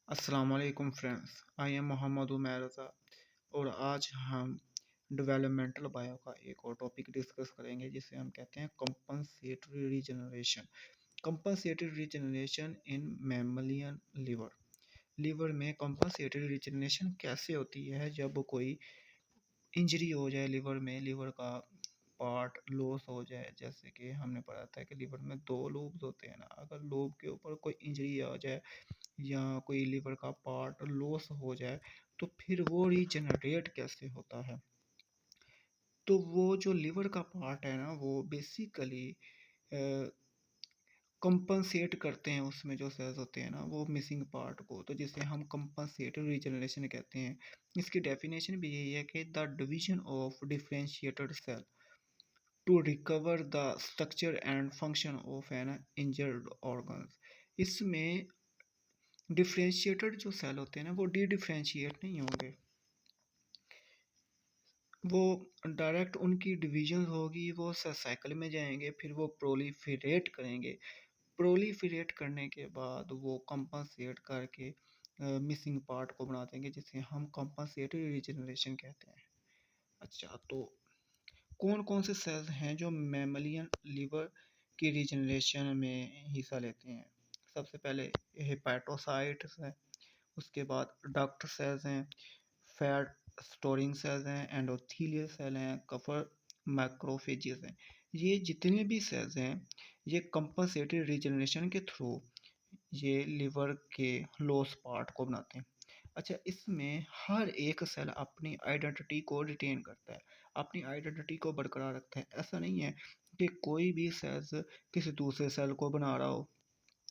अस्सलामुअलैकुम friends, I am Mohammad Umair Raza और आज हम डेवलपमेंटल बायो का एक और टॉपिक डिस्कस करेंगे जिसे हम कहते हैं compensatory regeneration. Compensatory regeneration in mammalian liver. Liver में कंपनसेटरी रीजनरेशन कैसे होती है जब कोई इंजरी हो जाए लिवर में, लिवर का पार्ट लॉस हो जाए। जैसे कि हमने पढ़ा था कि लिवर में दो लोब्स होते हैं ना, अगर लोब के ऊपर कोई इंजरी आ जाए या कोई लिवर का पार्ट लॉस हो जाए तो फिर वो रीजनरेट कैसे होता है। तो वो जो लिवर का पार्ट है ना, वो बेसिकली कंपनसेट करते हैं, उसमें जो सेल्स होते हैं ना वो मिसिंग पार्ट को, तो जिसे हम कंपनसेटेड रीजनरेशन कहते हैं। इसकी डेफिनेशन भी यही है कि the division of differentiated cell to recover the structure and function of an injured organ. इसमें डिफरेंशिएटेड जो सेल होते हैं ना वो डी डिफरेंशिएट नहीं होंगे, वो डायरेक्ट उनकी डिवीजन होगी, वो साइकिल में जाएंगे, फिर वो प्रोलीफरेट करेंगे। प्रोलीफरेट करने के बाद वो कंपनसेट करके मिसिंग पार्ट को बना देंगे जिसे हम कंपनसेटरी रीजनरेशन कहते हैं। अच्छा, तो कौन कौन से सेल्स हैं जो मैमलियन लिवर की रीजनरेशन में हिस्सा लेते हैं। सबसे पहले हेपाटोसाइट्स हैं, उसके बाद डक्ट सेल्स हैं, फैट स्टोरिंग सेल्स हैं, एंडोथीलियल सेल हैं, कफर मैक्रोफेजेस हैं। ये जितने भी सेल्स हैं ये कंपनसेटरी रीजनरेशन के थ्रू ये लिवर के लॉस पार्ट को बनाते हैं। अच्छा, इसमें हर एक सेल अपनी आइडेंटिटी को रिटेन करता है, अपनी आइडेंटिटी को बरकरार रखता है। ऐसा नहीं है कि कोई भी सेल्स किसी दूसरे सेल को बना रहा हो,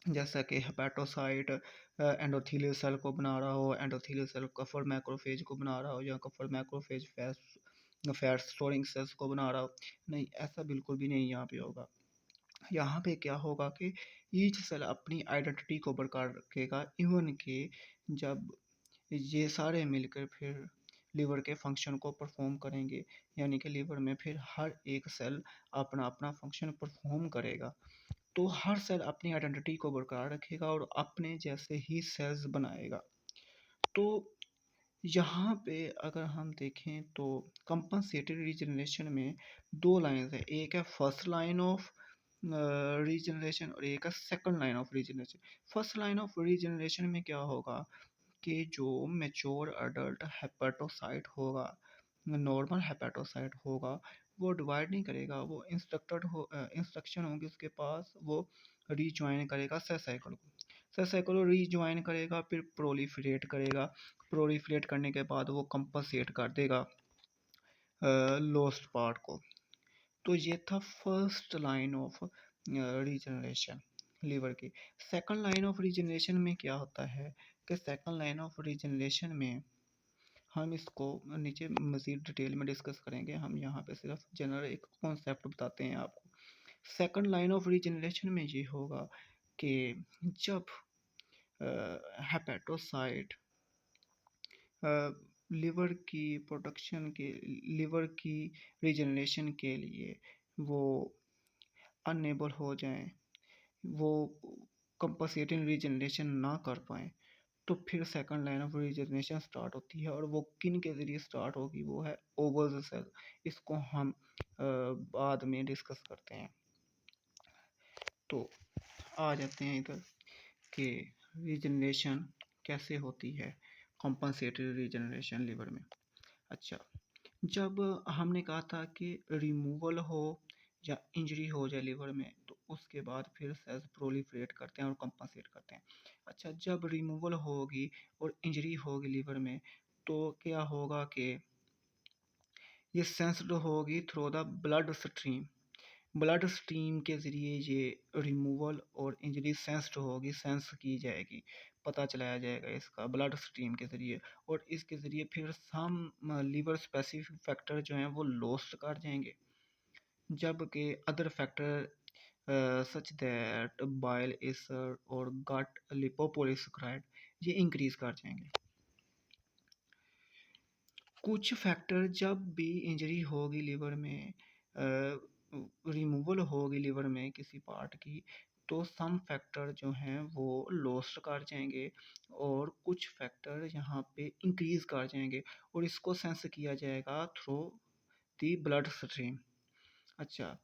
जैसा कि हेपेटोसाइट एंडोथीलियल सेल को बना रहा हो, एंडोथीलियल सेल कफर मैक्रोफेज को बना रहा हो, या कफर मैक्रोफेज फैट स्टोरिंग सेल्स को बना रहा हो। नहीं, ऐसा बिल्कुल भी नहीं यहाँ पे होगा। यहाँ पे क्या होगा कि ईच सेल अपनी आइडेंटिटी को बरकरार रखेगा, इवन कि जब ये सारे मिलकर फिर लिवर के फंक्शन को परफॉर्म करेंगे, यानी कि लिवर में फिर हर एक सेल अपना अपना फंक्शन परफॉर्म करेगा। तो हर सेल अपनी आइडेंटिटी को बरकरार रखेगा और अपने जैसे ही सेल्स बनाएगा। तो यहाँ पे अगर हम देखें तो कंपनसेटरी रीजनरेशन में दो लाइंस है, एक है फर्स्ट लाइन ऑफ रीजनरेशन और एक है second line of regeneration. First line of regeneration में क्या होगा कि जो मेच्योर अडल्ट हेपेटोसाइट होगा, नॉर्मल हेपेटोसाइट होगा, वो डिवाइड नहीं करेगा, वो इंस्ट्रक्शन होगी उसके पास, वो रीज्वाइन करेगा सेल साइकिल को, सेल साइकिल को रीज्वाइन करेगा, फिर प्रोलिफरेट करेगा। प्रोलिफरेट करने के बाद वो कंपनसेट कर देगा लॉस्ट पार्ट को। तो ये था first line of regeneration liver की। सेकंड लाइन ऑफ रीजनरेशन में क्या होता है कि सेकंड लाइन ऑफ रीजनरेशन में हम इसको नीचे मज़ीद डिटेल में डिस्कस करेंगे, हम यहाँ पे सिर्फ जनरल एक कॉन्सेप्ट बताते हैं आपको। सेकंड लाइन ऑफ रीजनरेशन में ये होगा कि जब हेपेटोसाइट लिवर की प्रोडक्शन के, लिवर की रीजनरेशन के लिए वो अनएबल हो जाएं, वो कंपनसेटिंग रीजनरेशन ना कर पाएँ, तो फिर second line of regeneration start होती है। और वो किन के ज़रिए स्टार्ट होगी, वो है ओवल सेल। इसको हम बाद में डिस्कस करते हैं। तो आ जाते हैं इधर कि रीजनरेशन कैसे होती है, कंपनसेटरी रीजनरेशन लिवर में। अच्छा, जब हमने कहा था कि रिमूवल हो या इंजरी हो जाए लिवर में, तो उसके बाद फिर सेल्स प्रोलिफरेट करते हैं और कंपनसेट करते हैं। अच्छा, जब रिमूवल होगी और इंजरी होगी लिवर में, तो क्या होगा कि ये सेंस्ड होगी through the blood stream. Blood stream के ज़रिए ये रिमूवल और इंजरी सेंस्ड होगी, सेंस की जाएगी, पता चलाया जाएगा इसका ब्लड स्ट्रीम के ज़रिए। और इसके ज़रिए फिर सम लिवर स्पेसिफिक फैक्टर जो हैं वो लॉस्ट कर जाएंगे, जबकि other factor such that bile acid और गट लिपोपोलिसक्राइड ये इंक्रीज कर जाएंगे। कुछ फैक्टर जब भी इंजरी होगी लिवर में, रिमूवल होगी लिवर में किसी पार्ट की, तो सम फैक्टर जो हैं वो लॉस्ट कर जाएंगे और कुछ फैक्टर यहाँ पे इंक्रीज कर जाएंगे और इसको सेंस किया जाएगा थ्रू दी ब्लड स्ट्रीम। अच्छा,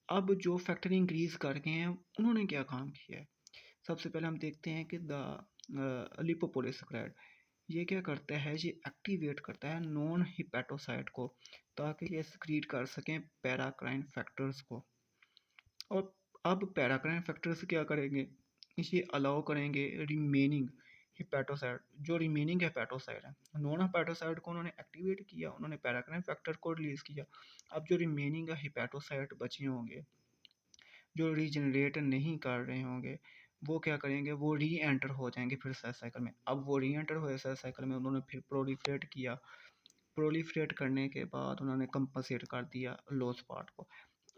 अब जो फैक्टर इंक्रीज कर गए हैं उन्होंने क्या काम किया है। सबसे पहले हम देखते हैं कि द लिपोपोलिसैकेराइड ये क्या करता है, ये एक्टिवेट करता है नॉन हिपेटोसाइट को ताकि ये सक्रीट कर सकें पैराक्राइन फैक्टर्स को। और अब पैराक्राइन फैक्टर्स क्या करेंगे, इसे अलाउ करेंगे रिमेनिंग हिपेटोसाइट, जो रिमेनिंग हिपेटोसाइट है नॉन हिपेटोसाइट को उन्होंने एक्टिवेट किया, उन्होंने पैराक्राइन फैक्टर को रिलीज किया। अब जो रिमेनिंग हिपेटोसाइट बचे होंगे जो रीजनरेट नहीं कर रहे होंगे वो क्या करेंगे, वो री एंटर हो जाएंगे फिर सेल साइकिल में। अब वो री एंटर हुए सेल साइकिल में, उन्होंने फिर प्रोलिफरेट किया, प्रोलिफरेट करने के बाद उन्होंने कंपनसेट कर दिया लॉस पार्ट को।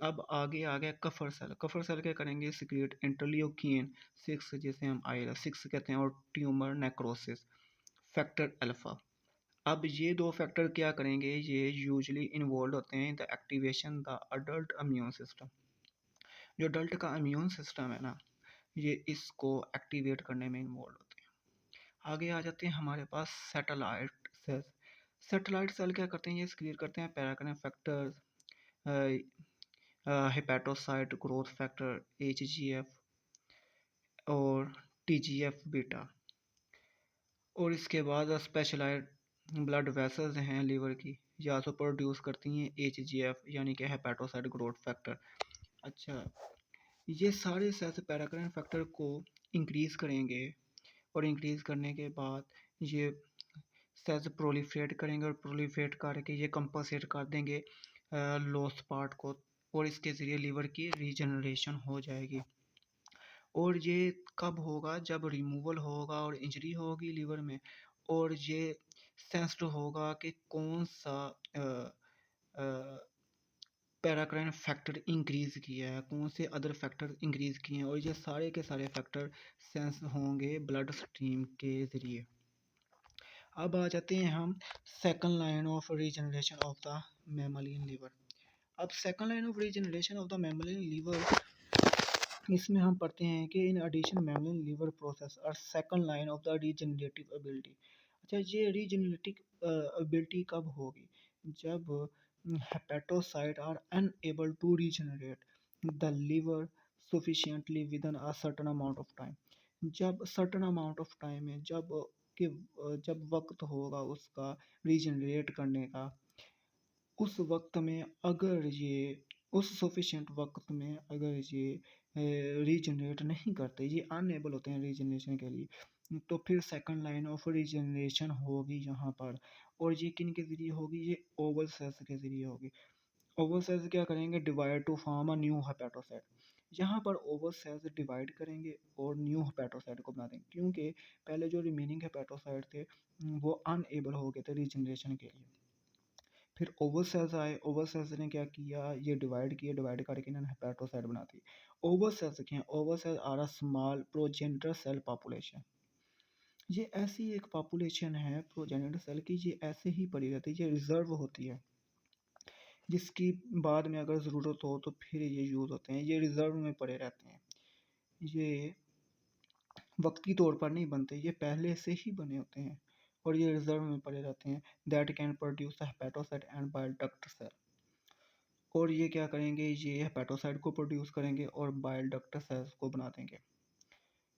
अब आगे आ गया कफर सेल। कफर सेल क्या करेंगे, सिक्रेट इंटरल्यूकिन 6 जिसे हम IL-6 कहते हैं और ट्यूमर नेक्रोसिस फैक्टर अल्फा। अब ये दो फैक्टर क्या करेंगे, ये यूजली इन्वॉल्व होते हैं in the activation the adult immune system. जो अडल्ट का इम्यून सिस्टम है ना, ये इसको एक्टिवेट करने में इन्वॉल्व होते हैं। आगे आ जाते हैं हमारे पास सैटेलाइट सेल्स। सैटेलाइट सेल क्या करते हैं, ये सक्रिएट करते हैं paracrine factors, hepatocyte growth factor HGF और TGF बीटा। और इसके बाद स्पेशलाइज्ड ब्लड वेसल्स हैं लीवर की, या तो प्रोड्यूस करती हैं HGF यानी कि हेपेटोसाइट ग्रोथ फैक्टर। अच्छा, ये सारे सेल्स पैराक्राइन फैक्टर को इंक्रीज करेंगे और इंक्रीज करने के बाद ये सेल्स प्रोलिफरेट करेंगे और प्रोलिफरेट करके ये कंपनसेट कर देंगे लॉस्ट पार्ट को और इसके ज़रिए लीवर की रीजनरेशन हो जाएगी। और ये कब होगा, जब रिमूवल होगा और इंजरी होगी लीवर में और ये सेंस्ड होगा कि कौन सा पैराक्राइन फैक्टर इंक्रीज़ किया है, कौन से अदर फैक्टर इंक्रीज़ किए हैं, और ये सारे के सारे फैक्टर सेंस होंगे ब्लड स्ट्रीम के ज़रिए। अब आ जाते हैं हम second line of regeneration of the mammalian liver. अब second line of regeneration of the mammalian liver, इसमें हम पढ़ते हैं कि in addition mammalian liver process और second line of the regenerative ability. अच्छा, ये रीजनरेटिव एबिलिटी कब होगी, जब hepatocyte are unable to regenerate the liver sufficiently within a certain amount of time। जब सर्टन अमाउंट ऑफ टाइम है, जब वक्त होगा उसका रीजनरेट करने का, उस वक्त में अगर ये उस सफिशेंट वक्त में अगर ये रीजनरेट नहीं करते, ये अनएबल होते हैं रीजनरेशन के लिए, तो फिर सेकंड लाइन ऑफ रीजनरेशन होगी यहाँ पर। और ये किन के ज़रिए होगी, ये ओवल सेल्स के ज़रिए होगी। ओवल सेल्स क्या करेंगे, divide two form a new hepatocyte. यहाँ पर ओवल सेल्स डिवाइड करेंगे और न्यू हेपेटोसाइट को बना देंगे, क्योंकि पहले जो रिमेनिंग हेपेटोसाइट थे वो अनएबल हो गए थे रीजनरेशन के लिए। फिर ओवल सेल्स आए, ओवल सेल्स ने क्या किया, ये डिवाइड किए, डिवाइड करके इन्होंने हेपेटोसाइट बना दी। ओवल सेल्स क्या हैं, oval cells are a small progenitor cell population. ये ऐसी एक पॉपुलेशन है प्रोजेनिटर सेल की, ये ऐसे ही पड़ी रहती है, ये रिजर्व होती है, जिसकी बाद में अगर ज़रूरत हो तो फिर ये यूज़ होते हैं। ये रिजर्व में पड़े रहते हैं, ये वक्ती तौर पर नहीं बनते, ये पहले से ही बने होते हैं और ये रिजर्व में पड़े रहते हैं। That can produce hepatocyte and bile duct cell. और ये क्या करेंगे, ये हेपेटोसाइट को प्रोड्यूस करेंगे और बाइल डक्ट सेल्स को बना देंगे।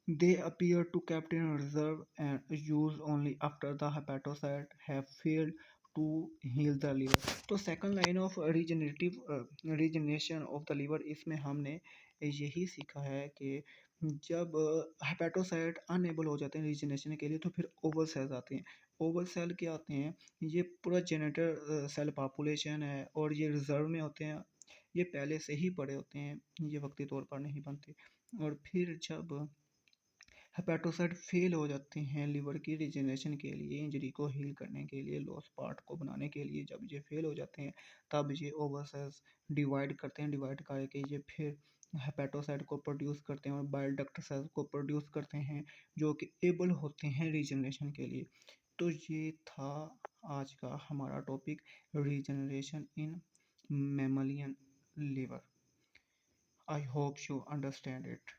They appear to kept in reserve and used only after the hepatocyte have failed to heal the liver। तो second line of regeneration of the liver, इसमें हमने यही सीखा है कि जब हेपेटोसाइट अनएबल हो जाते हैं रीजनरेशन के लिए तो फिर ओवल सेल्स आते हैं। ओवल सेल क्या आते हैं, ये पूरा जेनेटर सेल पॉपुलेशन है और ये रिजर्व में होते हैं, ये पहले से ही पड़े होते हैं, ये वक्ती तौर पर नहीं बनते। और फिर जब हेपेटोसाइट फेल हो जाते हैं लिवर की रिजनरेशन के लिए, इंजरी को हील करने के लिए, लॉस पार्ट को बनाने के लिए, जब ये फेल हो जाते हैं तब ये ओवल सेल्स डिवाइड करते हैं, डिवाइड करके ये फिर हेपेटोसाइट को प्रोड्यूस करते हैं और बाइल डक्ट सेल्स को प्रोड्यूस करते हैं जो कि एबल होते हैं रीजनरेशन के लिए। तो ये था आज का हमारा topic, regeneration in mammalian liver. I hope you understand it.